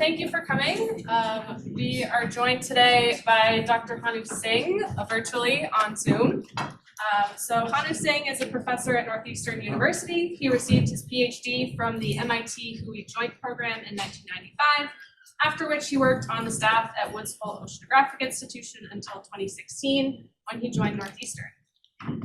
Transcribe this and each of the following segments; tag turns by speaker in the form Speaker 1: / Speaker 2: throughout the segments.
Speaker 1: thank you for coming. We are joined today by Dr. Hanu Singh virtually on Zoom. So Hanu Singh is a professor at Northeastern University. He received his PhD from the MIT Hui Joint Program in 1995, after which he worked on the staff at Woods Hole Oceanographic Institution until 2016, when he joined Northeastern.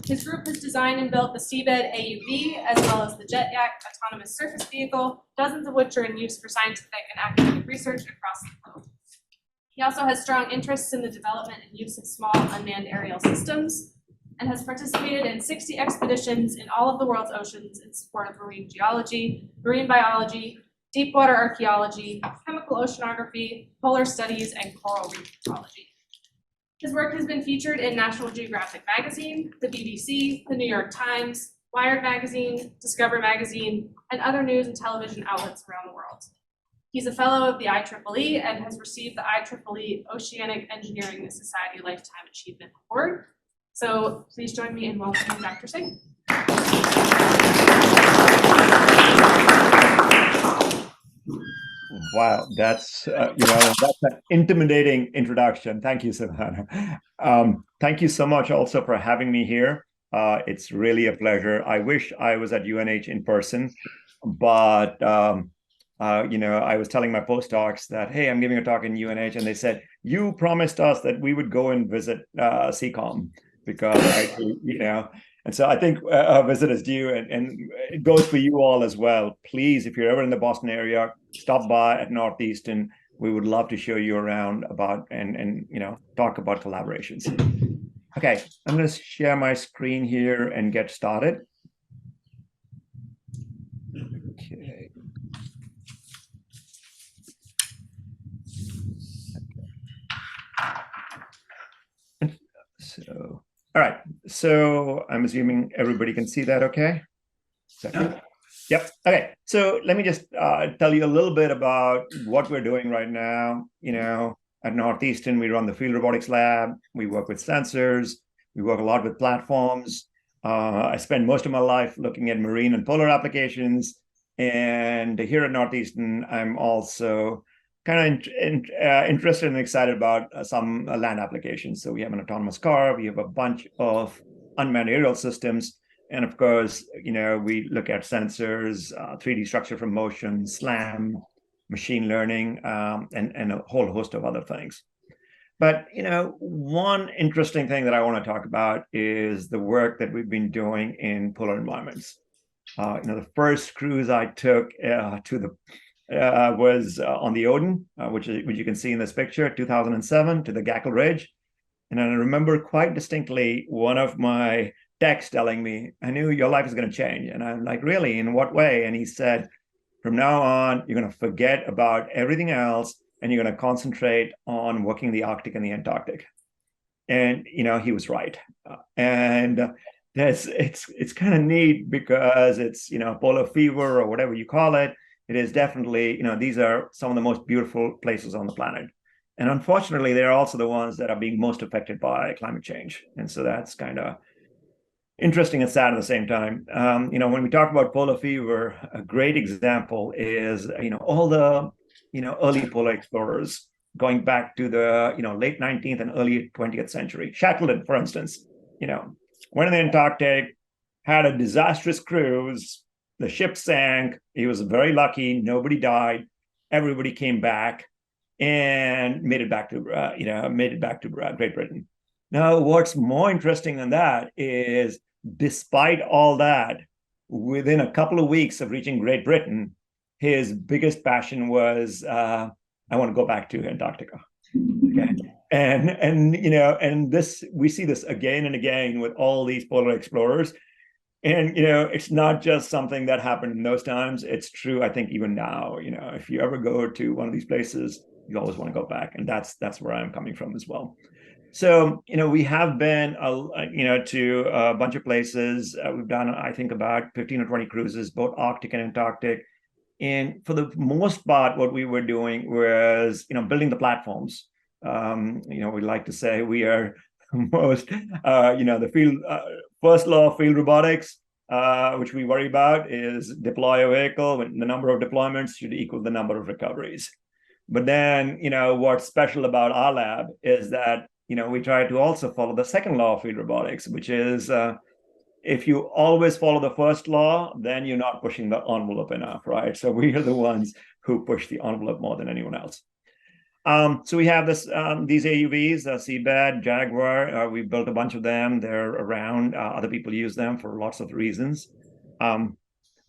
Speaker 1: His group has designed and built the Seabed AUV, as well as the JetYak autonomous surface vehicle, dozens of which are in use for scientific and academic research across the globe. He also has strong interests in the development and use of small unmanned aerial systems, and has participated in 60 expeditions in all of the world's oceans in support of marine geology, marine biology, deep water archaeology, chemical oceanography, polar studies, and coral reef ecology. His work has been featured in National Geographic Magazine, the BBC, the New York Times, Wired Magazine, Discover Magazine, and other news and television outlets around the world. He's a fellow of the IEEE and has received the IEEE Oceanic Engineering Society Lifetime Achievement Award. So please join me in welcoming Dr. Singh.
Speaker 2: Wow, that's that's an intimidating introduction. Thank you, Savannah. Thank you so much also for having me here. It's really a pleasure. I wish I was at UNH in person, but I was telling my postdocs that, hey, I'm giving a talk in UNH, and they said, you promised us that we would go and visit CCOM because and so I think a visit is due, and it goes for you all as well. Please, if you're ever in the Boston area, stop by at Northeastern. We would love to show you around about and talk about collaborations. Okay, I'm going to share my screen here and get started. Okay. So. All right, so I'm assuming everybody can see that okay? Yep, okay. So let me just tell you a little bit about what we're doing right now. At Northeastern, we run the Field Robotics Lab. We work with sensors. We work a lot with platforms. I spend most of my life looking at marine and polar applications. And here at Northeastern, I'm also kind of interested and excited about some land applications. So we have an autonomous car, we have a bunch of unmanned aerial systems, and of course, we look at sensors, 3D structure from motion, SLAM, machine learning, and a whole host of other things. But one interesting thing that I want to talk about is the work that we've been doing in polar environments. The first cruise I took to the was on the Odin, which you can see in this picture, 2007, to the Gackle Ridge. And I remember quite distinctly one of my techs telling me, I knew your life is going to change. And I'm like, really? In what way? And he said, from now on, you're going to forget about everything else, and you're going to concentrate on working the Arctic and the Antarctic. And, he was right. It's kind of neat because it's, polar fever or whatever you call it. It is definitely, these are some of the most beautiful places on the planet. And unfortunately, they're also the ones that are being most affected by climate change. And so that's kind of interesting and sad at the same time. When we talk about polar fever, a great example is, all the, early polar explorers going back to the, late 19th and early 20th century. Shackleton, for instance, went in the Antarctic, had a disastrous cruise. The ship sank. He was very lucky. Nobody died. Everybody came back and made it back to Great Britain. Now, what's more interesting than that is, despite all that, within a couple of weeks of reaching Great Britain, his biggest passion was, I want to go back to Antarctica. Okay, and this, we see this again and again with all these polar explorers. And, it's not just something that happened in those times. It's true, I think, even now. If you ever go to one of these places, you always want to go back. And that's where I'm coming from as well. So, we have been, to a bunch of places. We've done, I think, about 15 or 20 cruises, both Arctic and Antarctic. And for the most part, what we were doing was, building the platforms. We like to say we are most, the field, first law of field robotics, which we worry about, is deploy a vehicle when the number of deployments should equal the number of recoveries. But then, what's special about our lab is that, we try to also follow the second law of field robotics, which is if you always follow the first law, then you're not pushing the envelope enough, right? So we are the ones who push the envelope more than anyone else. So we have these AUVs, Seabed, Jaguar. We built a bunch of them. They're around. Other people use them for lots of reasons.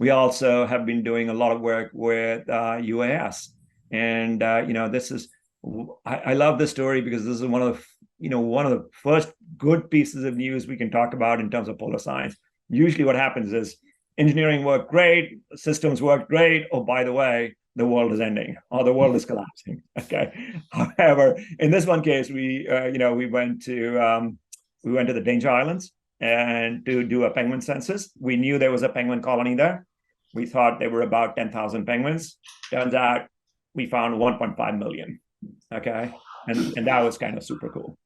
Speaker 2: We also have been doing a lot of work with UAS. And, this is, I love this story because this is one of the first good pieces of news we can talk about in terms of polar science. Usually what happens is engineering worked great, systems worked great. Oh, by the way, the world is ending or the world is collapsing. Okay. However, in this one case, we went to the Danger Islands and to do a penguin census. We knew there was a penguin colony there. We thought there were about 10,000 penguins. Turns out we found 1.5 million. Okay. And that was kind of super cool.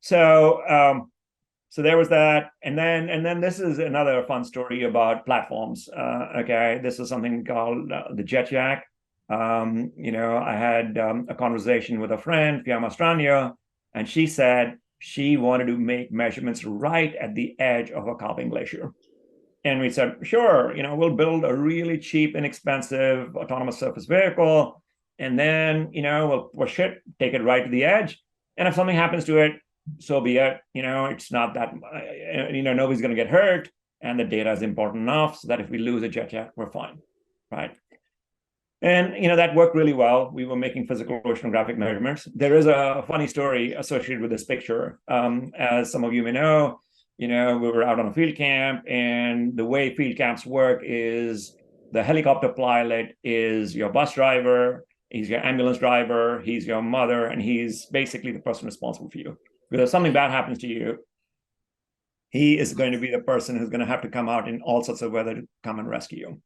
Speaker 2: So there was that, and then this is another fun story about platforms. Okay, this is something called the JetJack. I had a conversation with a friend, Fiamma Strania, and she said she wanted to make measurements right at the edge of a calving glacier. And we said, sure, we'll build a really cheap, inexpensive autonomous surface vehicle, and then we'll push it, take it right to the edge, and if something happens to it, so be it. It's not that, nobody's going to get hurt, and the data is important enough so that if we lose a JetJack, we're fine, right? And, that worked really well. We were making physical oceanographic measurements. There is a funny story associated with this picture. As some of you may know, we were out on a field camp, and the way field camps work is the helicopter pilot is your bus driver, he's your ambulance driver, he's your mother, and he's basically the person responsible for you. Because if something bad happens to you, he is going to be the person who's going to have to come out in all sorts of weather to come and rescue you.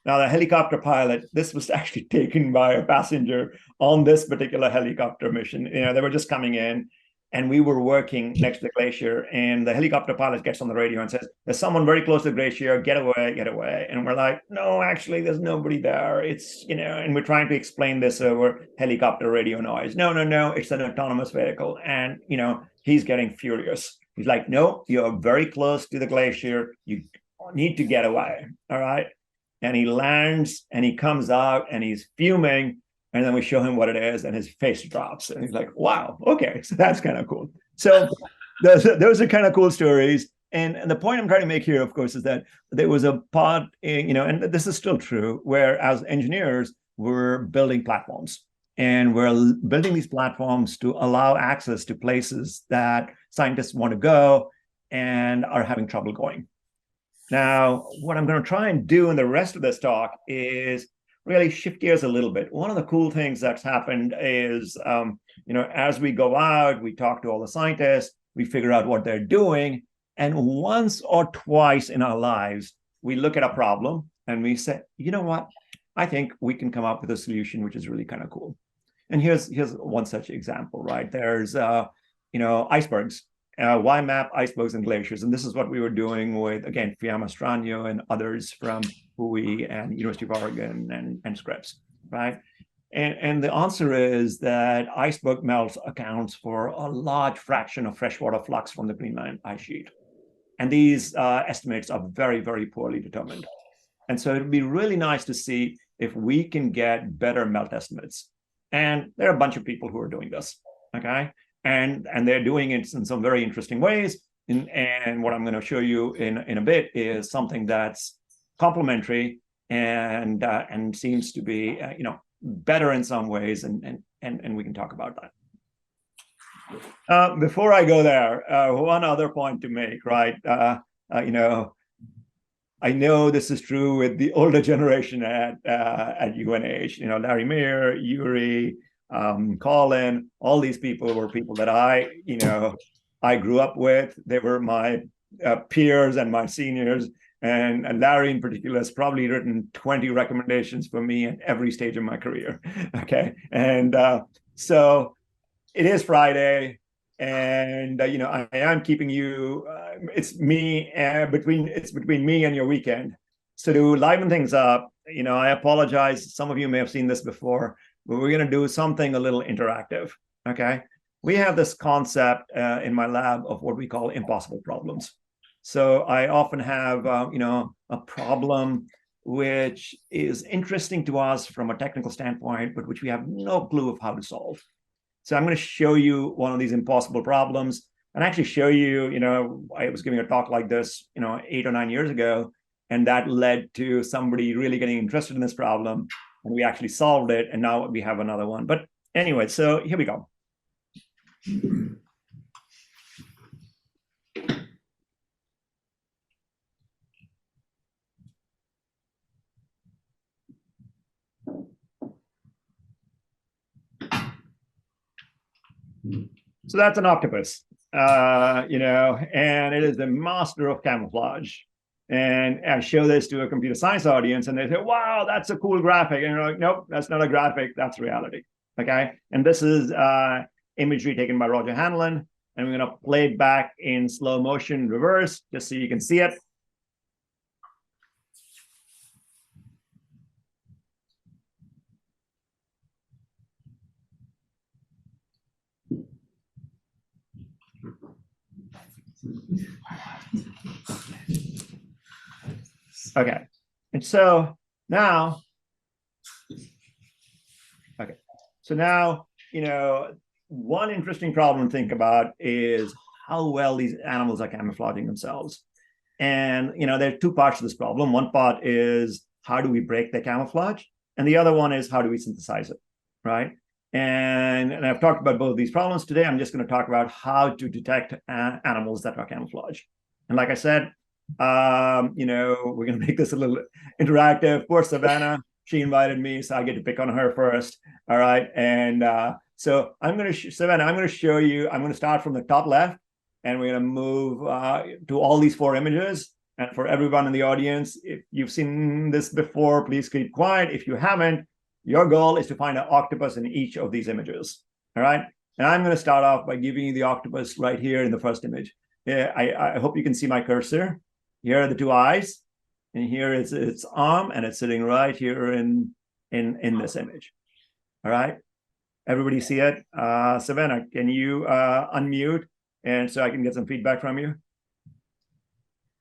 Speaker 2: Now, the helicopter pilot, this was actually taken by a passenger on this particular helicopter mission. They were just coming in, and we were working next to the glacier, and the helicopter pilot gets on the radio and says, there's someone very close to the glacier, get away, get away. And we're like, no, actually, there's nobody there. It's, and we're trying to explain this over helicopter radio noise. No, it's an autonomous vehicle. And, he's getting furious. He's like, no, you're very close to the glacier. You need to get away, all right? And he lands, and he comes out, and he's fuming. And then we show him what it is, and his face drops. And he's like, wow, okay, so that's kind of cool. So those are kind of cool stories. And the point I'm trying to make here, of course, is that there was a part, and this is still true, where as engineers, we're building platforms. And we're building these platforms to allow access to places that scientists want to go and are having trouble going. Now, what I'm going to try and do in the rest of this talk is really shift gears a little bit. One of the cool things that's happened is, as we go out, we talk to all the scientists, we figure out what they're doing, and once or twice in our lives, we look at a problem and we say, you know what? I think we can come up with a solution which is really kind of cool. And here's one such example, right? There's, icebergs. Why map icebergs and glaciers? And this is what we were doing with, again, Fiamma Strania and others from UI and University of Oregon and Scripps, right? And the answer is that iceberg melts accounts for a large fraction of freshwater flux from the Greenland ice sheet. And these estimates are very, very poorly determined. And so it'd be really nice to see if we can get better melt estimates. And there are a bunch of people who are doing this, okay? And they're doing it in some very interesting ways. And what I'm going to show you in a bit is something that's complementary and seems to be better in some ways, and we can talk about that. Before I go there, one other point to make, right? I know this is true with the older generation at UNH. Larry Meir, Yuri, Colin, all these people were people that I grew up with. They were my peers and my seniors. And Larry in particular has probably written 20 recommendations for me at every stage of my career. Okay. And so it is Friday. And I am keeping you. It's between me and your weekend. So to liven things up, I apologize. Some of you may have seen this before, but we're going to do something a little interactive. Okay. We have this concept in my lab of what we call impossible problems. So I often have, a problem which is interesting to us from a technical standpoint, but which we have no clue of how to solve. So I'm going to show you one of these impossible problems and actually show you, I was giving a talk like this, 8 or 9 years ago, and that led to somebody really getting interested in this problem, and we actually solved it, and now we have another one. But anyway, so here we go. So that's an octopus, and it is the master of camouflage. And I show this to a computer science audience, and they say, wow, that's a cool graphic. And you're like, nope, that's not a graphic, that's reality. Okay. And this is imagery taken by Roger Hanlon. And we're going to play it back in slow motion reverse, just so you can see it. Okay. And so now, one interesting problem to think about is how well these animals are camouflaging themselves. And, there are two parts to this problem. One part is how do we break their camouflage? And the other one is how do we synthesize it, right? And I've talked about both of these problems today. I'm just going to talk about how to detect animals that are camouflaged. And like I said, we're going to make this a little interactive. Poor Savannah, she invited me, so I get to pick on her first. All right. And so Savannah, I'm going to show you, I'm going to start from the top left, and we're going to move to all these 4 images. And for everyone in the audience, if you've seen this before, please keep quiet. If you haven't, your goal is to find an octopus in each of these images. All right. And I'm going to start off by giving you the octopus right here in the first image. Yeah, I hope you can see my cursor. Here are the 2 eyes, and here is its arm, and it's sitting right here in this image. All right. Everybody see it? Savannah, can you unmute, and so I can get some feedback from you?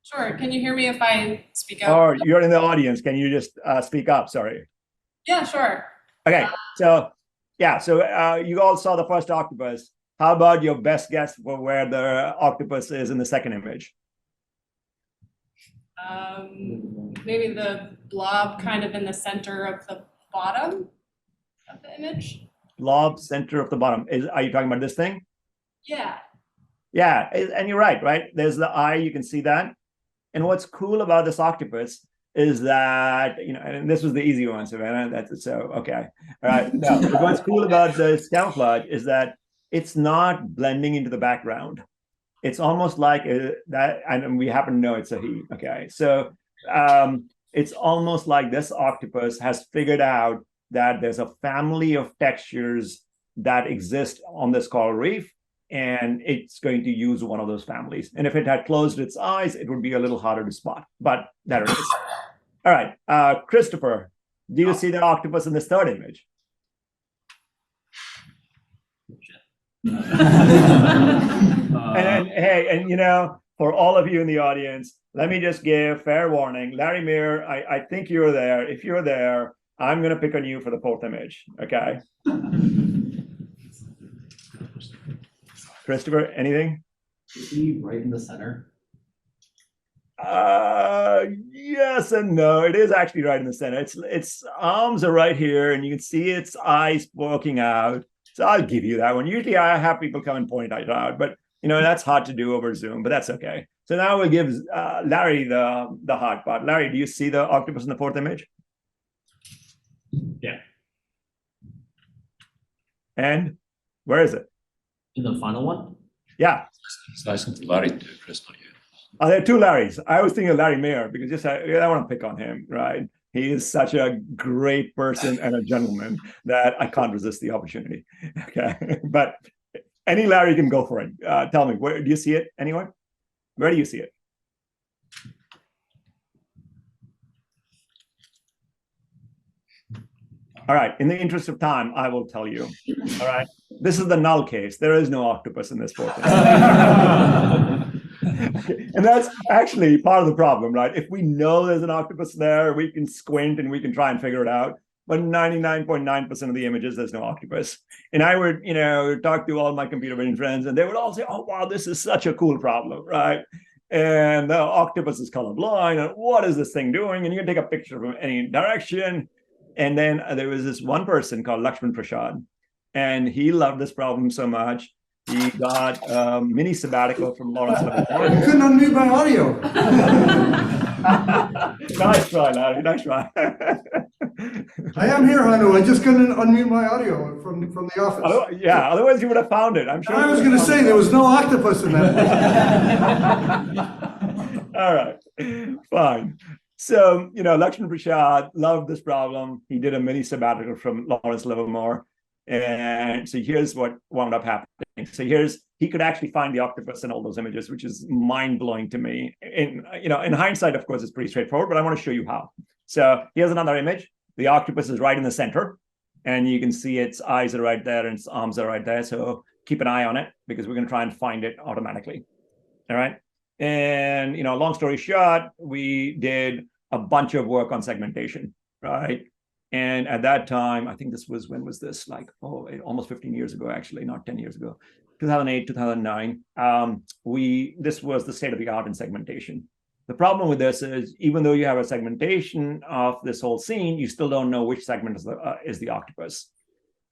Speaker 1: Sure. Can you hear me if I speak up?
Speaker 2: Or you're in the audience. Can you just speak up? Sorry.
Speaker 1: Yeah, sure.
Speaker 2: Okay. So you all saw the first octopus. How about your best guess for where the octopus is in the second image?
Speaker 1: Maybe the blob kind of in the center of the bottom of the image.
Speaker 2: Blob, center of the bottom. Are you talking about this thing?
Speaker 1: Yeah.
Speaker 2: Yeah, and you're right? There's the eye, you can see that. And what's cool about this octopus is that, and this was the easy one, Savannah, that's so, okay. All right, no, but what's cool about this camouflage is that it's not blending into the background. It's almost like that, and we happen to know it's a he, okay? So it's almost like this octopus has figured out that there's a family of textures that exist on this coral reef, and it's going to use one of those families. And if it had closed its eyes, it would be a little harder to spot, but there it is. All right, Christopher, do you see the octopus in this third image? And for all of you in the audience, let me just give fair warning. Larry Meir, I think you're there. If you're there, I'm going to pick on you for the 4th image, okay? Christopher, anything?
Speaker 3: Is he right in the center?
Speaker 2: Yes and no. It is actually right in the center. Its arms are right here, and you can see its eyes poking out. So I'll give you that one. Usually I have people come and point it out, but that's hard to do over Zoom, but that's okay. So now we'll give Larry the hard part. Larry, do you see the octopus in the 4th image?
Speaker 3: Yeah.
Speaker 2: And where is it?
Speaker 3: In the final one?
Speaker 2: Yeah.
Speaker 4: It's nice of Larry to Chris, not you.
Speaker 2: There are 2 Larrys. I was thinking of Larry Meir because I want to pick on him, right? He is such a great person and a gentleman that I can't resist the opportunity. Okay, but any Larry can go for it. Tell me, where do you see it? Anyone? Where do you see it? All right, in the interest of time, I will tell you. All right, this is the null case. There is no octopus in this photo. And that's actually part of the problem, right? If we know there's an octopus there, we can squint and we can try and figure it out. But 99.9% of the images, there's no octopus. And I would, talk to all my computer vision friends, and they would all say, "Oh, wow, this is such a cool problem, right? And the octopus is colorblind, and what is this thing doing?" And you can take a picture from any direction. And then there was this one person called Lakshman Prasad, and he loved this problem so much, he got a mini sabbatical from Lawrence Livermore.
Speaker 5: I couldn't unmute my audio.
Speaker 2: Nice try, Larry. Nice try.
Speaker 5: I am here, Hanu. I just couldn't unmute my audio from the office.
Speaker 2: Otherwise you would have found it. I'm sure.
Speaker 5: I was going to say there was no octopus in that.
Speaker 2: All right, fine. So, Lakshman Prasad loved this problem. He did a mini sabbatical from Lawrence Livermore. And so here's what wound up happening. So he could actually find the octopus in all those images, which is mind-blowing to me. In hindsight, of course, it's pretty straightforward, but I want to show you how. So here's another image. The octopus is right in the center, and you can see its eyes are right there and its arms are right there. So keep an eye on it because we're going to try and find it automatically. All right. And, long story short, we did a bunch of work on segmentation, right? And at that time, I think when was this? Like, almost 15 years ago, actually, not 10 years ago, 2008, 2009. This was the state of the art in segmentation. The problem with this is, even though you have a segmentation of this whole scene, you still don't know which segment is the octopus.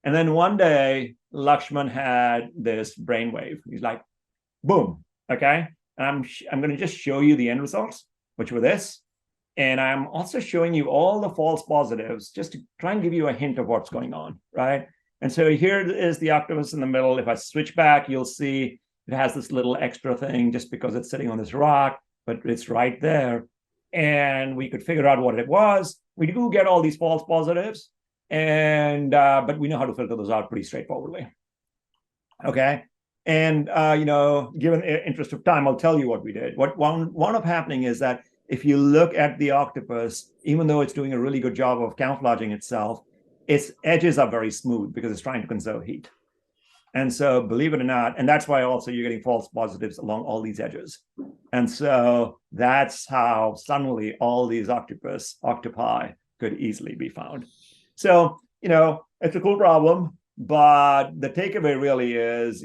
Speaker 2: And then one day, Lakshman had this brainwave. He's like, boom, okay? And I'm going to just show you the end results, which were this. And I'm also showing you all the false positives just to try and give you a hint of what's going on, right? And so here is the octopus in the middle. If I switch back, you'll see it has this little extra thing just because it's sitting on this rock, but it's right there. And we could figure out what it was. We do get all these false positives, and but we know how to filter those out pretty straightforwardly. Okay. And, given the interest of time, I'll tell you what we did. What wound up happening is that if you look at the octopus, even though it's doing a really good job of camouflaging itself, its edges are very smooth because it's trying to conserve heat. And so, believe it or not, and that's why also you're getting false positives along all these edges. And so that's how suddenly all these octopi could easily be found. So, it's a cool problem, but the takeaway really is,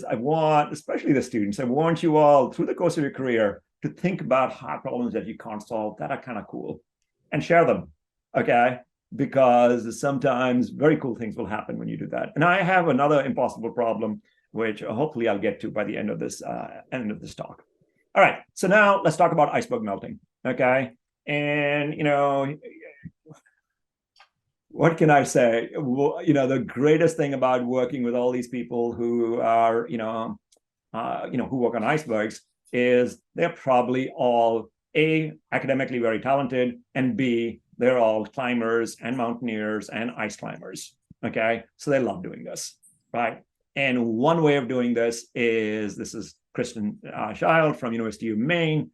Speaker 2: I want, especially the students, I want you all through the course of your career to think about hard problems that you can't solve that are kind of cool and share them, okay? Because sometimes very cool things will happen when you do that. And I have another impossible problem, which hopefully I'll get to by the end of this talk. All right, so now let's talk about iceberg melting, okay? And, what can I say? The greatest thing about working with all these people who are, who work on icebergs is they're probably all A, academically very talented, and B, they're all climbers and mountaineers and ice climbers, okay? So they love doing this, right? And one way of doing this is Kristen Child from University of Maine.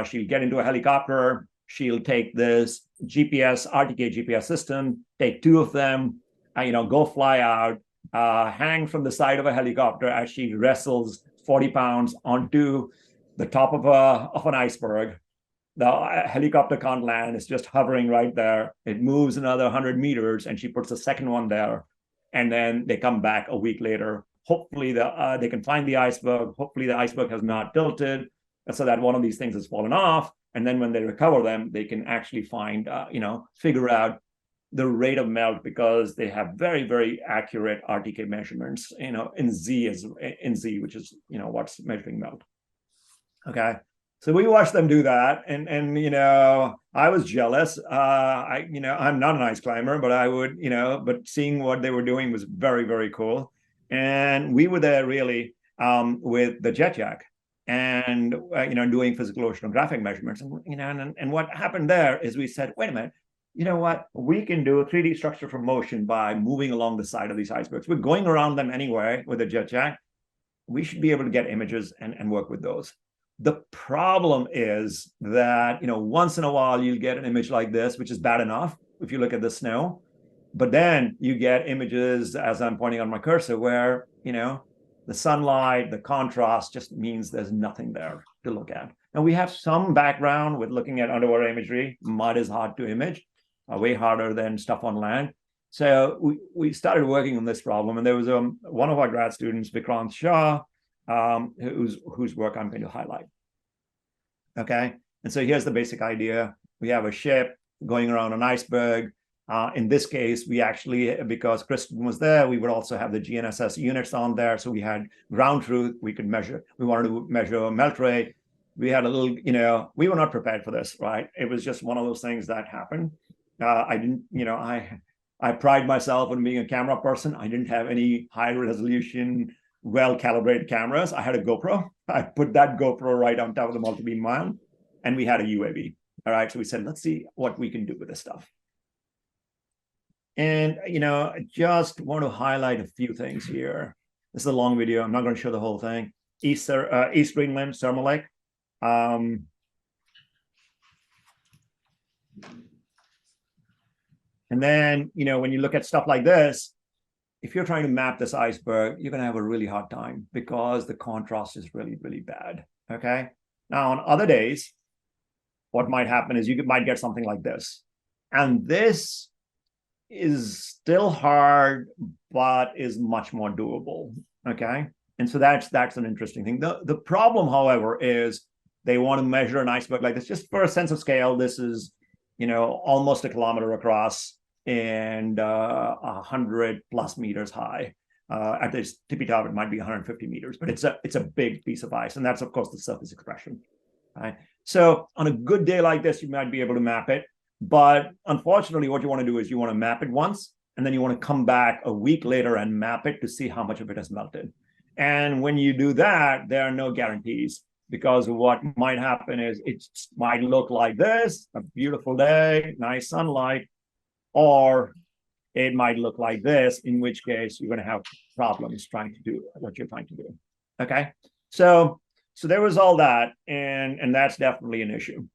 Speaker 2: She'll get into a helicopter. She'll take this RTK GPS system, take two of them, go fly out, hang from the side of a helicopter as she wrestles 40 pounds onto the top of an iceberg. The helicopter can't land. It's just hovering right there. It moves another 100 meters, and she puts the second one there. And then they come back a week later. Hopefully, they can find the iceberg. Hopefully, the iceberg has not tilted so that one of these things has fallen off. And then when they recover them, they can actually find, figure out the rate of melt because they have very, very accurate RTK measurements, in Z, which is, what's measuring melt. Okay. So we watched them do that. And I was jealous. I'm not an ice climber, but I would, but seeing what they were doing was very, very cool. And we were there really with the jet jack. And doing physical oceanographic measurements, and what happened there is we said, wait a minute, you know what? We can do a 3D structure from motion by moving along the side of these icebergs. We're going around them anyway with a jet jack. We should be able to get images and work with those. The problem is that once in a while you'll get an image like this, which is bad enough, if you look at the snow. But then you get images, as I'm pointing on my cursor, where, the sunlight, the contrast just means there's nothing there to look at. And we have some background with looking at underwater imagery. Mud is hard to image, way harder than stuff on land. So we started working on this problem, and there was one of our grad students, Vikrant Shah, whose work I'm going to highlight. Okay, and so here's the basic idea. We have a ship going around an iceberg. In this case, we actually, because Kristen was there, we would also have the GNSS units on there. So we had ground truth. We could measure. We wanted to measure melt rate. We had a little, we were not prepared for this, right? It was just one of those things that happened. I didn't, I pride myself on being a camera person. I didn't have any high resolution, well-calibrated cameras. I had a GoPro. I put that GoPro right on top of the multi-beam mount, and we had a UAV. All right, so we said, let's see what we can do with this stuff. And, I just want to highlight a few things here. This is a long video. I'm not going to show the whole thing. East Greenland, Thermal Lake. And then, when you look at stuff like this, if you're trying to map this iceberg, you're going to have a really hard time because the contrast is really, really bad. Okay. Now, on other days, what might happen is you might get something like this. And this is still hard, but is much more doable. Okay. And so that's an interesting thing. The problem, however, is they want to measure an iceberg like this. Just for a sense of scale, this is, almost a kilometer across and 100+ meters high. At the tippy top, it might be 150 meters, but it's a big piece of ice. And that's, of course, the surface expression. Right. So on a good day like this, you might be able to map it. But unfortunately, what you want to do is you want to map it once, and then you want to come back a week later and map it to see how much of it has melted. And when you do that, there are no guarantees, because what might happen is it might look like this, a beautiful day, nice sunlight, or it might look like this, in which case you're going to have problems trying to do what you're trying to do. Okay, so there was all that, and that's definitely an issue.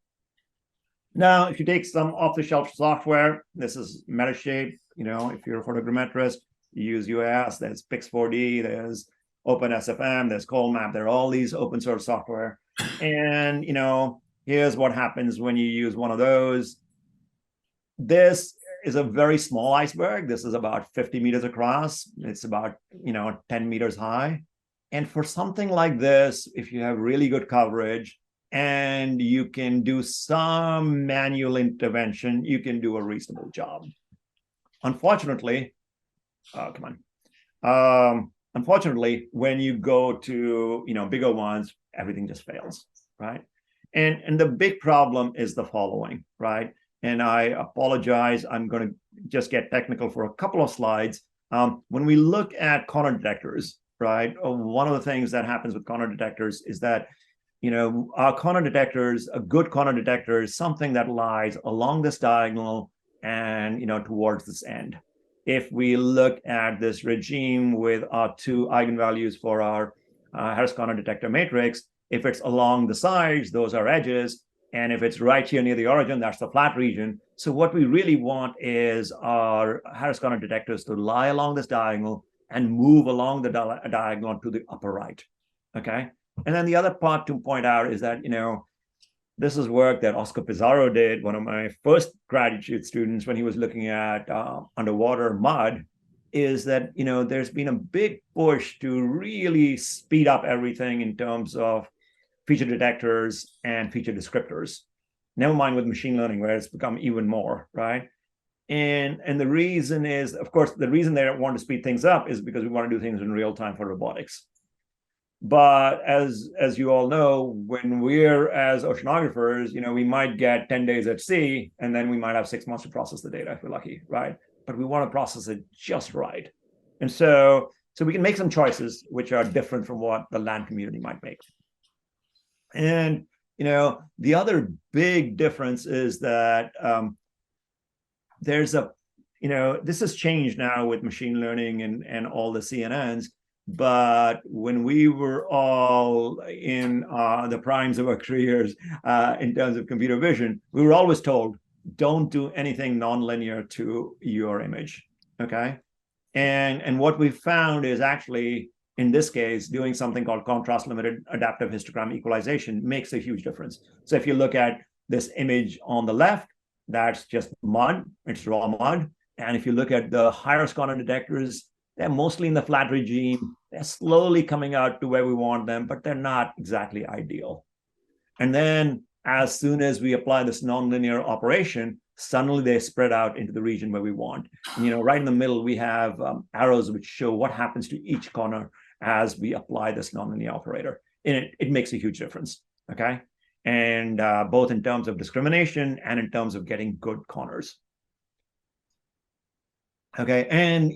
Speaker 2: Now, if you take some off-the-shelf software, this is Metashape. If you're a photogrammetrist, you use UAS. There's Pix4D. There's OpenSFM. There's ColdMap. There are all these open source software. And here's what happens when you use one of those. This is a very small iceberg. This is about 50 meters across. It's about 10 meters high. And for something like this, if you have really good coverage, and you can do some manual intervention, you can do a reasonable job. Unfortunately, unfortunately, when you go to bigger ones, everything just fails, right? And the big problem is the following, right? And I apologize, I'm going to just get technical for a couple of slides. When we look at corner detectors, right, one of the things that happens with corner detectors is that our corner detectors, a good corner detector is something that lies along this diagonal and, towards this end. If we look at this regime with our two eigenvalues for our Harris corner detector matrix, if it's along the sides, those are edges. And if it's right here near the origin, that's the flat region. So what we really want is our Harris corner detectors to lie along this diagonal and move along the diagonal to the upper right. Okay. And then the other part to point out is that, this is work that Oscar Pizarro did, one of my first graduate students, when he was looking at underwater mud, is that, there's been a big push to really speed up everything in terms of feature detectors and feature descriptors. Never mind with machine learning, where it's become even more, right? And the reason is, of course, the reason they want to speed things up is because we want to do things in real time for robotics. But as you all know, when we're as oceanographers, we might get 10 days at sea, and then we might have 6 months to process the data if we're lucky, right? But we want to process it just right. And so we can make some choices which are different from what the land community might make. And, the other big difference is that there's this has changed now with machine learning and all the CNNs. But when we were all in the primes of our careers in terms of computer vision, we were always told, don't do anything nonlinear to your image, okay? And what we found is actually, in this case, doing something called contrast limited adaptive histogram equalization makes a huge difference. So if you look at this image on the left, that's just mud, it's raw mud. And if you look at the higher corner detectors, they're mostly in the flat regime. They're slowly coming out to where we want them, but they're not exactly ideal. And then as soon as we apply this nonlinear operation, suddenly they spread out into the region where we want. And, right in the middle, we have arrows which show what happens to each corner as we apply this nonlinear operator. And it makes a huge difference, okay? And both in terms of discrimination and in terms of getting good corners. Okay, and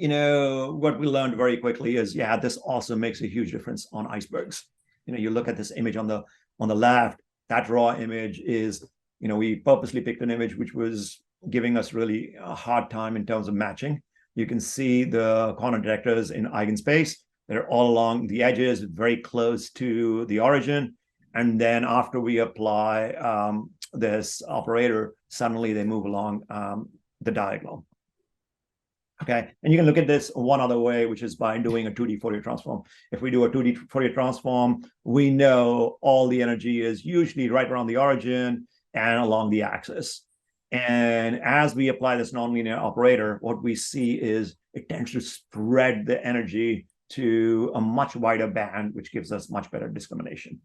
Speaker 2: what we learned very quickly is, yeah, this also makes a huge difference on icebergs. You look at this image on the left, that raw image is, we purposely picked an image which was giving us really a hard time in terms of matching. You can see the corner detectors in eigenspace. They're all along the edges, very close to the origin. And then after we apply this operator, suddenly they move along the diagonal. Okay, and you can look at this one other way, which is by doing a 2D Fourier transform. If we do a 2D Fourier transform, we know all the energy is usually right around the origin and along the axis. And as we apply this nonlinear operator, what we see is it tends to spread the energy to a much wider band, which gives us much better discrimination.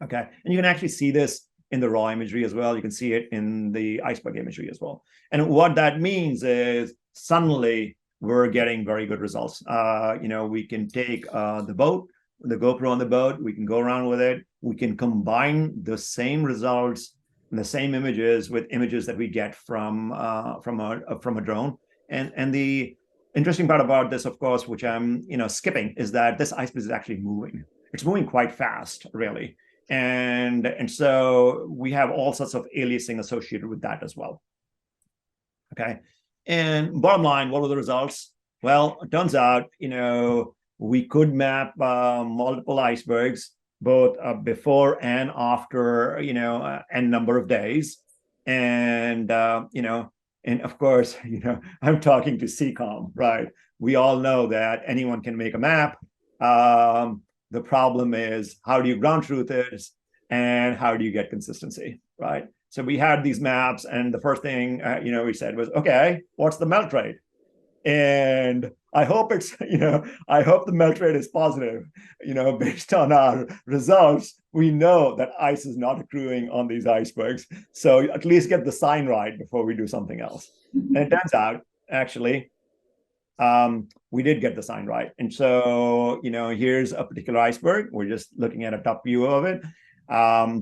Speaker 2: Okay, and you can actually see this in the raw imagery as well. You can see it in the iceberg imagery as well. And what that means is suddenly we're getting very good results. We can take the boat, the GoPro on the boat, we can go around with it. We can combine the same results, the same images with images that we get from a drone. And the interesting part about this, of course, which I'm skipping, is that this iceberg is actually moving. It's moving quite fast, really. And so we have all sorts of aliasing associated with that as well. Okay. And bottom line, what were the results? Well, it turns out, we could map multiple icebergs, both before and after, n number of days. And, and of course, I'm talking to CCOM, right? We all know that anyone can make a map. The problem is, how do you ground truth it, and how do you get consistency, right? So we had these maps, and the first thing we said was, okay, what's the melt rate? And I hope it's I hope the melt rate is positive. Based on our results, we know that ice is not accruing on these icebergs. So at least get the sign right before we do something else. And it turns out, actually, we did get the sign right. And so, here's a particular iceberg. We're just looking at a top view of it.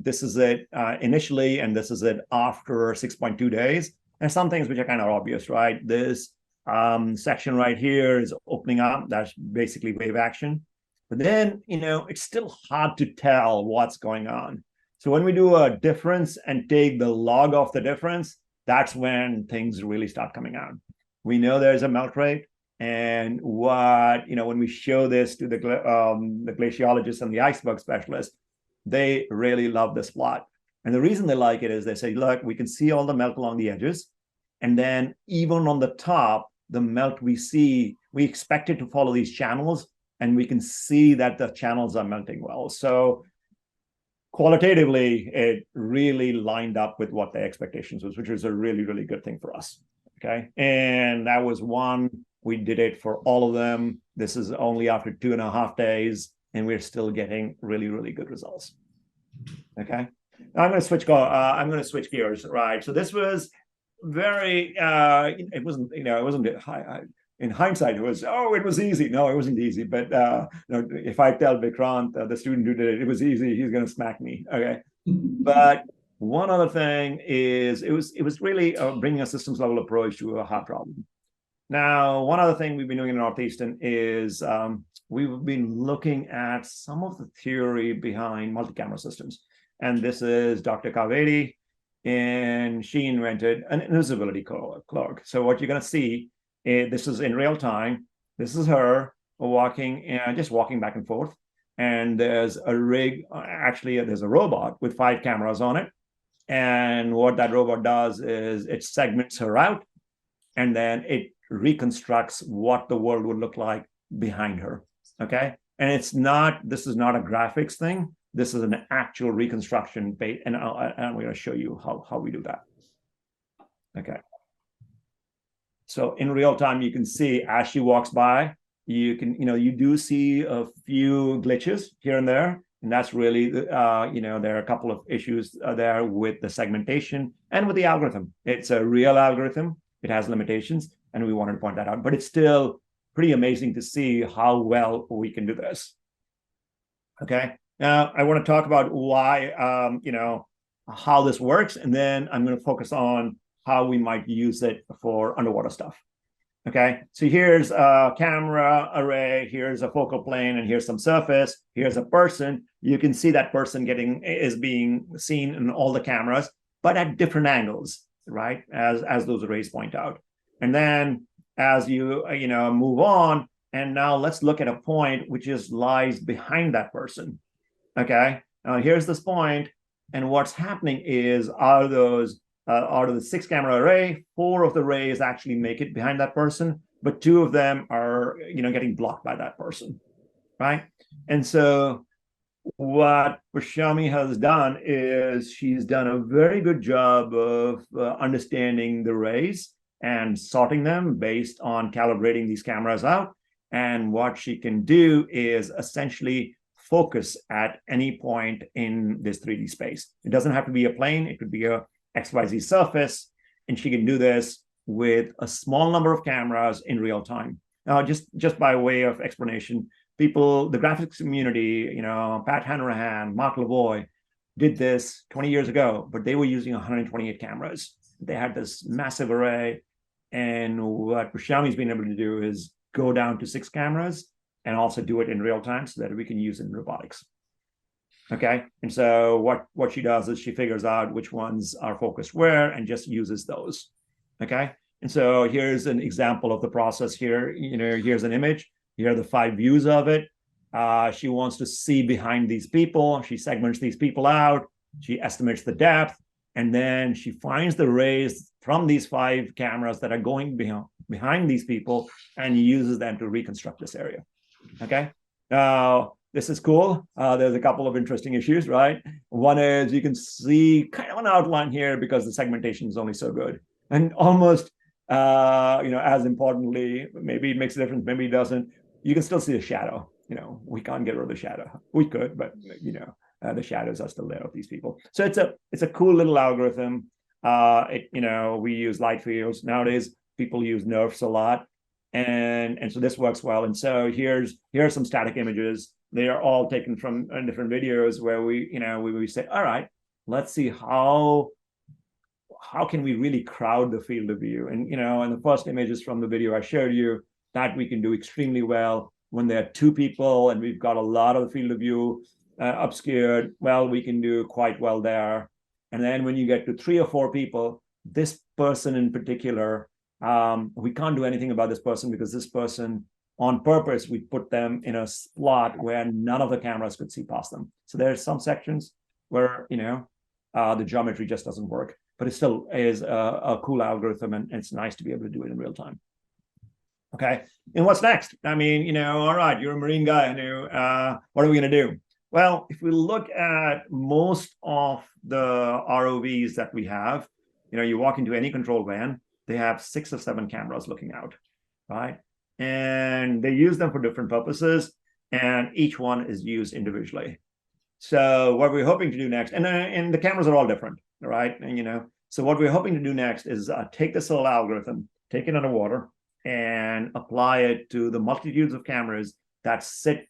Speaker 2: This is it initially, and this is it after 6.2 days. And some things which are kind of obvious, right? This section right here is opening up. That's basically wave action. But then, it's still hard to tell what's going on. So when we do a difference and take the log of the difference, that's when things really start coming out. We know there's a melt rate. And when we show this to the glaciologists and the iceberg specialists, they really love this plot. And the reason they like it is they say, look, we can see all the melt along the edges. And then even on the top, the melt we see, we expect it to follow these channels, and we can see that the channels are melting well. So qualitatively, it really lined up with what the expectations was, which was a really, really good thing for us. Okay. And that was one. We did it for all of them. This is only after 2.5 days, and we're still getting really, really good results. Okay. Now I'm going to switch gears, right? So this was very, it wasn't in hindsight, it was easy. No, it wasn't easy. But if I tell Vikrant, the student who did it, it was easy, he's going to smack me. Okay. But one other thing is it was really bringing a systems level approach to a hard problem. Now, one other thing we've been doing in Northeastern is we've been looking at some of the theory behind multi-camera systems. And this is Dr. Kavedi, and she invented an invisibility cloak. So what you're going to see, this is in real time. This is her walking, just walking back and forth. And there's a rig, actually, there's a robot with 5 cameras on it. And what that robot does is it segments her out, and then it reconstructs what the world would look like behind her. Okay. And this is not a graphics thing. This is an actual reconstruction base. And I'm going to show you how we do that. Okay. So in real time, you can see as she walks by, you do see a few glitches here and there. And that's really, there are a couple of issues there with the segmentation and with the algorithm. It's a real algorithm. It has limitations, and we wanted to point that out. But it's still pretty amazing to see how well we can do this. Okay. Now, I want to talk about why, how this works, and then I'm going to focus on how we might use it for underwater stuff. Okay, so here's a camera array, here's a focal plane, and here's some surface. Here's a person. You can see that person is being seen in all the cameras, but at different angles, right? As those arrays point out. And then as you move on, and now let's look at a point which lies behind that person. Okay, now here's this point, and what's happening is out of the 6 camera array, 4 of the rays actually make it behind that person, but 2 of them are getting blocked by that person, right? And so what Prashami has done is she's done a very good job of understanding the rays and sorting them based on calibrating these cameras out. And what she can do is essentially focus at any point in this 3D space. It doesn't have to be a plane. It could be a XYZ surface, and she can do this with a small number of cameras in real time. Now, just by way of explanation, the graphics community, Pat Hanumant, Mark Lavoie, did this 20 years ago, but they were using 128 cameras. They had this massive array, and what Prashami's been able to do is go down to 6 cameras and also do it in real time so that we can use it in robotics. Okay, and so what she does is she figures out which ones are focused where and just uses those. Okay, and so here's an example of the process here. Here's an image. Here are the 5 views of it. She wants to see behind these people. She segments these people out. She estimates the depth, and then she finds the rays from these 5 cameras that are going behind these people and uses them to reconstruct this area. Okay, now this is cool. There's a couple of interesting issues, right? One is you can see kind of an outline here because the segmentation is only so good. And almost, as importantly, maybe it makes a difference, maybe it doesn't. You can still see the shadow. We can't get rid of the shadow. We could, but the shadows are still there of these people. So it's a cool little algorithm. We use light fields. Nowadays, people use NeRFs a lot. And so this works well. And so here are some static images. They are all taken from different videos where we say, all right, let's see how can we really crowd the field of view. And and the first images from the video I showed you, that we can do extremely well when there are 2 people and we've got a lot of the field of view obscured. Well, we can do quite well there. And then when you get to 3 or 4 people, this person in particular, we can't do anything about this person because this person, on purpose, we put them in a slot where none of the cameras could see past them. So there's some sections where, the geometry just doesn't work, but it still is a cool algorithm, and it's nice to be able to do it in real time. Okay, and what's next? I mean, all right, you're a Marine guy, what are we going to do? Well, if we look at most of the ROVs that we have, you walk into any control van, they have 6 or 7 cameras looking out, right? And they use them for different purposes, and each one is used individually. So what we're hoping to do next, and the cameras are all different, right? And so what we're hoping to do next is take this little algorithm, take it underwater, and apply it to the multitudes of cameras that sit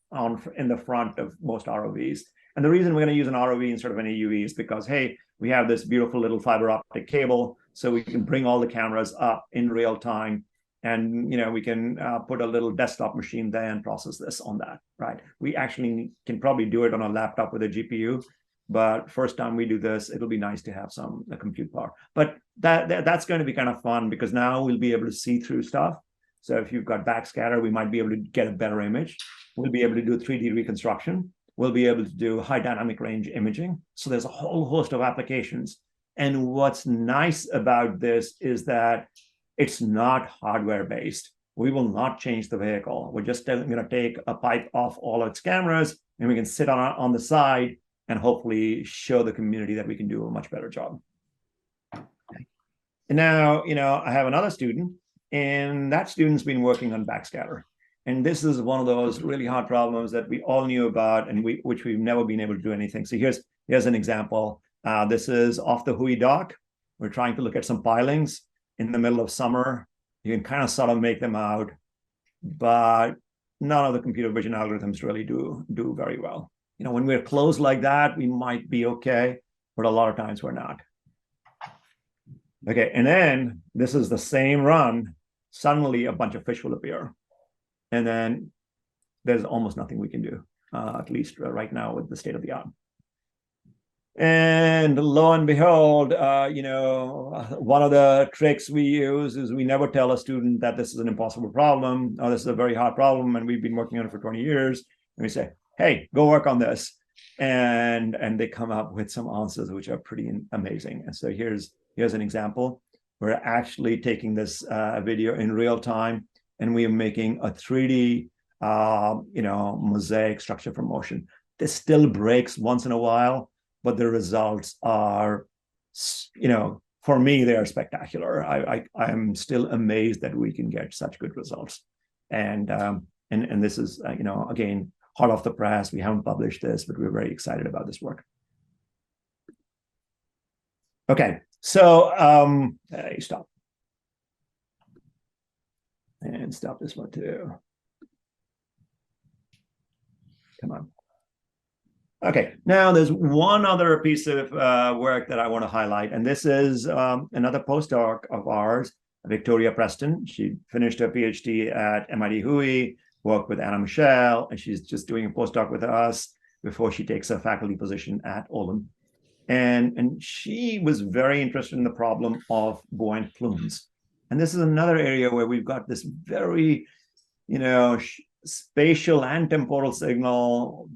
Speaker 2: in the front of most ROVs. And the reason we're going to use an ROV instead of an AUV is because, hey, we have this beautiful little fiber optic cable, so we can bring all the cameras up in real time. And we can put a little desktop machine there and process this on that, right? We actually can probably do it on a laptop with a GPU, but first time we do this, it'll be nice to have some compute power. But that's going to be kind of fun because now we'll be able to see through stuff. So if you've got backscatter, we might be able to get a better image. We'll be able to do 3D reconstruction. We'll be able to do high dynamic range imaging. So there's a whole host of applications And what's nice about this is that it's not hardware based. We will not change the vehicle. We're just going to take a pipe off all its cameras, and we can sit on the side and hopefully show the community that we can do a much better job. And now, I have another student, and that student's been working on backscatter. And this is one of those really hard problems that we all knew about, and which we've never been able to do anything. So here's an example. This is off the Hui dock. We're trying to look at some pilings in the middle of summer. You can kind of sort of make them out, but none of the computer vision algorithms really do very well. When we're close like that, we might be okay, but a lot of times we're not. Okay, and then this is the same run. Suddenly a bunch of fish will appear. And then there's almost nothing we can do, at least right now with the state of the art. And lo and behold, one of the tricks we use is we never tell a student that this is an impossible problem, or this is a very hard problem, and we've been working on it for 20 years. And we say, hey, go work on this. And they come up with some answers which are pretty amazing. And so here's an example. We're actually taking this video in real time, and we are making a 3D mosaic structure from motion. This still breaks once in a while, but the results are, for me, they are spectacular. I'm still amazed that we can get such good results. And this is, again, hot off the press. We haven't published this, but we're very excited about this work. Okay, so stop. And stop this one too. Come on. Okay, now there's one other piece of work that I want to highlight, and this is another postdoc of ours, Victoria Preston. She finished her PhD at MIT Hui, worked with Anna Michelle, and she's just doing a postdoc with us before she takes a faculty position at Olin. And she was very interested in the problem of buoyant plumes. And this is another area where we've got this very, spatial and temporal signal,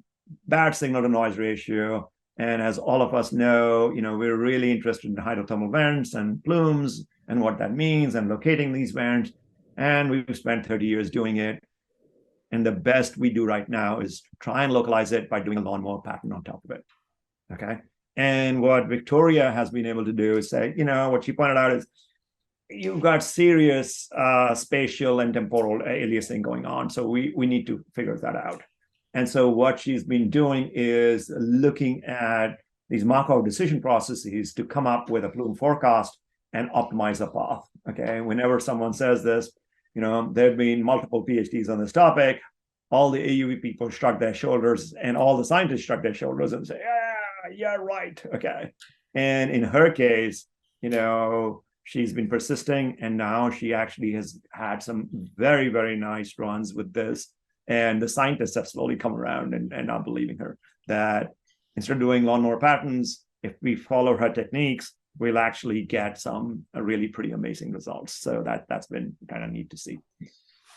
Speaker 2: bad signal to noise ratio. And as all of us know, we're really interested in hydrothermal vents and plumes and what that means and locating these vents. And we've spent 30 years doing it. And the best we do right now is try and localize it by doing a lawnmower pattern on top of it. Okay. And what Victoria has been able to do is say, what she pointed out is you've got serious spatial and temporal aliasing going on. So we need to figure that out. And so what she's been doing is looking at these Markov decision processes to come up with a plume forecast and optimize a path. Okay. Whenever someone says this, there have been multiple PhDs on this topic. All the AUV people shrug their shoulders, and all the scientists shrug their shoulders and say, yeah, right. Okay. And in her case, she's been persisting, and now she actually has had some very, very nice runs with this. And the scientists have slowly come around and are believing her that instead of doing lawnmower patterns, if we follow her techniques, we'll actually get some really pretty amazing results. So that's been kind of neat to see.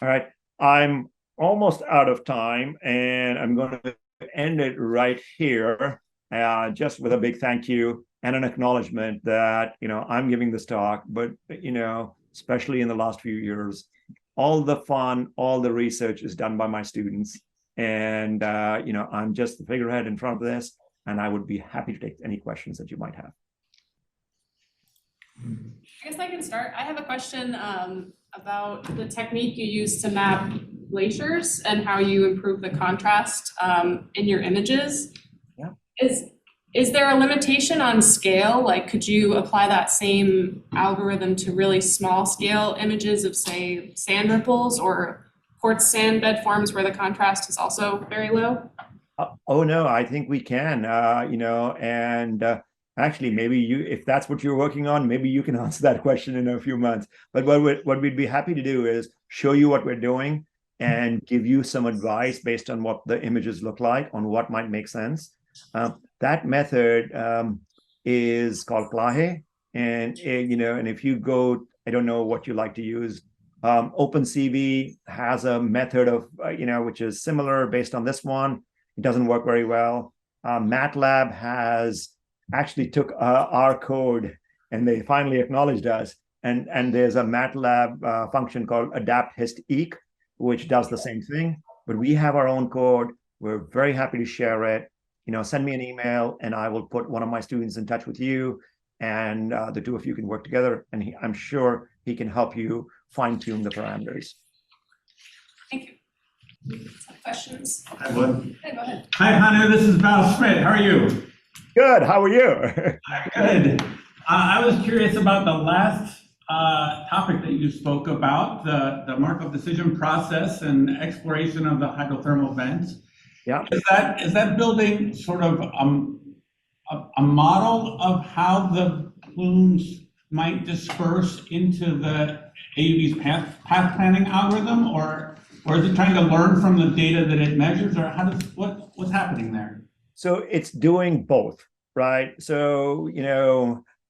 Speaker 2: All right. I'm almost out of time, and I'm going to end it right here, just with a big thank you and an acknowledgement that, I'm giving this talk, but, especially in the last few years, all the fun, all the research is done by my students. And, I'm just the figurehead in front of this, and I would be happy to take any questions that you might have.
Speaker 1: I guess I can start. I have a question about the technique you use to map glaciers and how you improve the contrast in your images.
Speaker 2: Yeah.
Speaker 1: Is there a limitation on scale? Like, could you apply that same algorithm to really small scale images of, say, sand ripples or quartz sand bed forms where the contrast is also very low?
Speaker 2: Oh, no, I think we can, actually, maybe if that's what you're working on, maybe you can answer that question in a few months. But what we'd be happy to do is show you what we're doing and give you some advice based on what the images look like, on what might make sense. That method is called Plahe. And, and if you go, I don't know what you like to use. OpenCV has a method of, which is similar based on this one. It doesn't work very well. MATLAB has actually took our code and they finally acknowledged us. And there's a MATLAB function called adapt hist eq, which does the same thing. But we have our own code. We're very happy to share it. Send me an email and I will put one of my students in touch with you, and the two of you can work together. And I'm sure he can help you fine tune the parameters.
Speaker 1: Thank you. Some questions?
Speaker 6: Hi, Bud.
Speaker 1: Hey, go ahead.
Speaker 6: Hi, Hanu. This is Val Schmidt. How are you?
Speaker 2: Good. How are you?
Speaker 6: Good. I was curious about the last topic that you spoke about, the Markov decision process and exploration of the hydrothermal vents.
Speaker 2: Yeah.
Speaker 6: Is that building sort of a model of how the plumes might disperse into the AUV's path planning algorithm, or is it trying to learn from the data that it measures, or what's happening there?
Speaker 2: So it's doing both, right? So,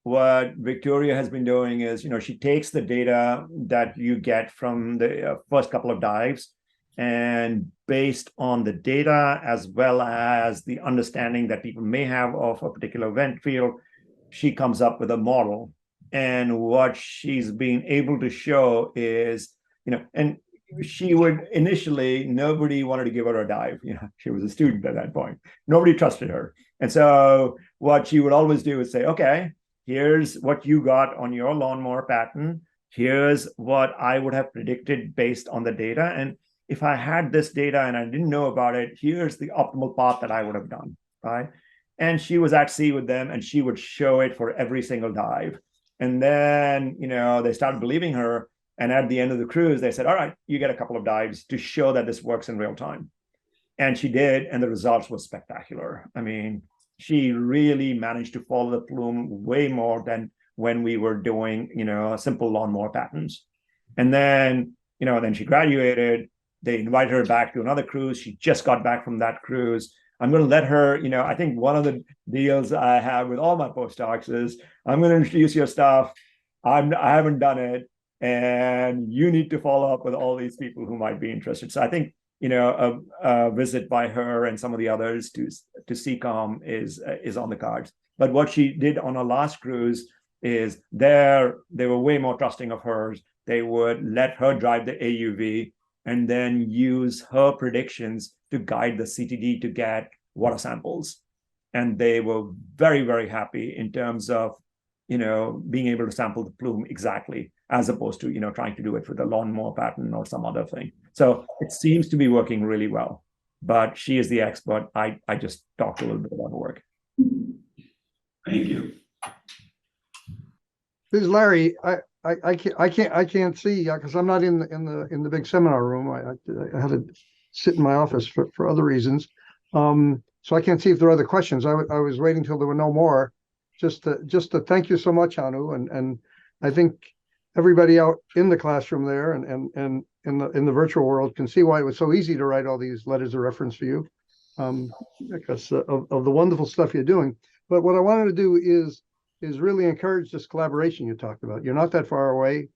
Speaker 2: what Victoria has been doing is, she takes the data that you get from the first couple of dives, and based on the data as well as the understanding that people may have of a particular vent field, she comes up with a model. And what she's been able to show is, and she would initially, nobody wanted to give her a dive. She was a student at that point. Nobody trusted her. And so what she would always do is say, okay, here's what you got on your lawnmower pattern. Here's what I would have predicted based on the data. And if I had this data and I didn't know about it, here's the optimal path that I would have done, right? And she was at sea with them and she would show it for every single dive. And then, they started believing her. And at the end of the cruise, they said, all right, you get a couple of dives to show that this works in real time. And she did, and the results were spectacular. I mean, she really managed to follow the plume way more than when we were doing, simple lawnmower patterns. And then, then she graduated. They invited her back to another cruise. She just got back from that cruise. I'm going to let her, I think one of the deals I have with all my postdocs is I'm going to introduce your stuff. I haven't done it. And you need to follow up with all these people who might be interested. So I think, a visit by her and some of the others to CCOM is on the cards. But what she did on her last cruise is they were way more trusting of hers. They would let her drive the AUV and then use her predictions to guide the CTD to get water samples. And they were very, very happy in terms of, being able to sample the plume exactly, as opposed to, trying to do it with a lawnmower pattern or some other thing. So it seems to be working really well, but she is the expert. I just talked a little bit about her work.
Speaker 6: Thank you.
Speaker 5: This is Larry. I can't see because I'm not in the big seminar room. I had to sit in my office for other reasons. So I can't see if there are other questions. I was waiting till there were no more, just to thank you so much, Hanu, and I think everybody out in the classroom there and in the virtual world can see why it was so easy to write all these letters of reference for you, because of the wonderful stuff you're doing. But what I wanted to do is really encourage this collaboration you talked about. You're not that far away.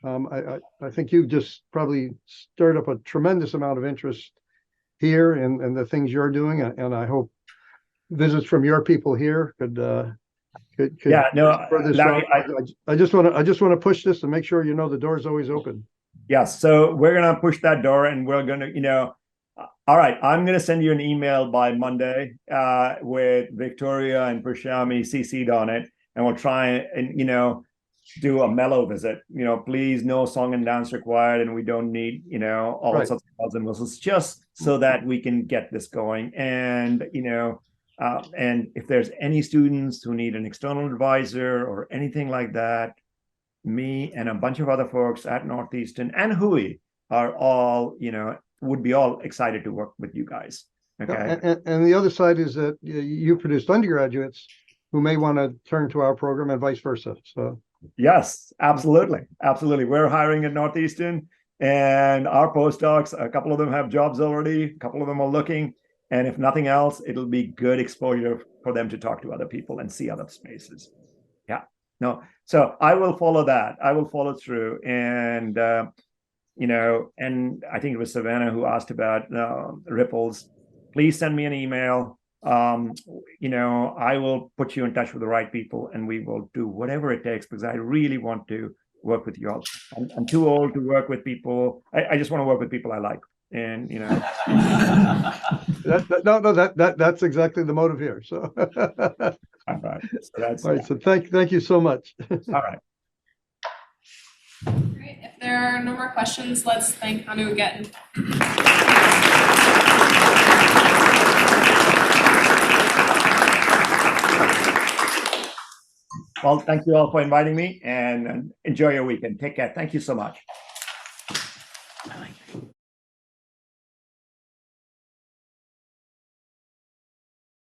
Speaker 5: I think you've just probably stirred up a tremendous amount of interest here and the things you're doing, and I hope visits from your people here could
Speaker 2: Yeah, no, Larry,
Speaker 5: I just want to push this and make sure the door's always open.
Speaker 2: Yes, so we're gonna push that door, and we're gonna, all right, I'm gonna send you an email by Monday with Victoria and Prashami CC'd on it, and we'll try and do a mellow visit. Please, no song and dance required, and we don't need all sorts of bells and whistles, just so that we can get this going. And and if there's any students who need an external advisor or anything like that, me and a bunch of other folks at Northeastern and Hui are all, would be all excited to work with you guys. Okay.
Speaker 5: And the other side is that you produced undergraduates who may want to turn to our program and vice versa. So
Speaker 2: yes, absolutely. Absolutely. We're hiring at Northeastern, and our postdocs, a couple of them have jobs already, a couple of them are looking. And if nothing else, it'll be good exposure for them to talk to other people and see other spaces. Yeah, no. So I will follow that. I will follow through. And, and I think it was Savannah who asked about ripples. Please send me an email. I will put you in touch with the right people, and we will do whatever it takes, because I really want to work with you all. I'm too old to work with people. I just want to work with people I like, and
Speaker 5: That's exactly the motive here. So,
Speaker 2: all right. So that's
Speaker 5: all right. So thank you so much.
Speaker 2: all right.
Speaker 1: Great. If there are no more questions, let's thank Hanu again.
Speaker 2: Well, thank you all for inviting me, and enjoy your weekend. Take care. Thank you so much.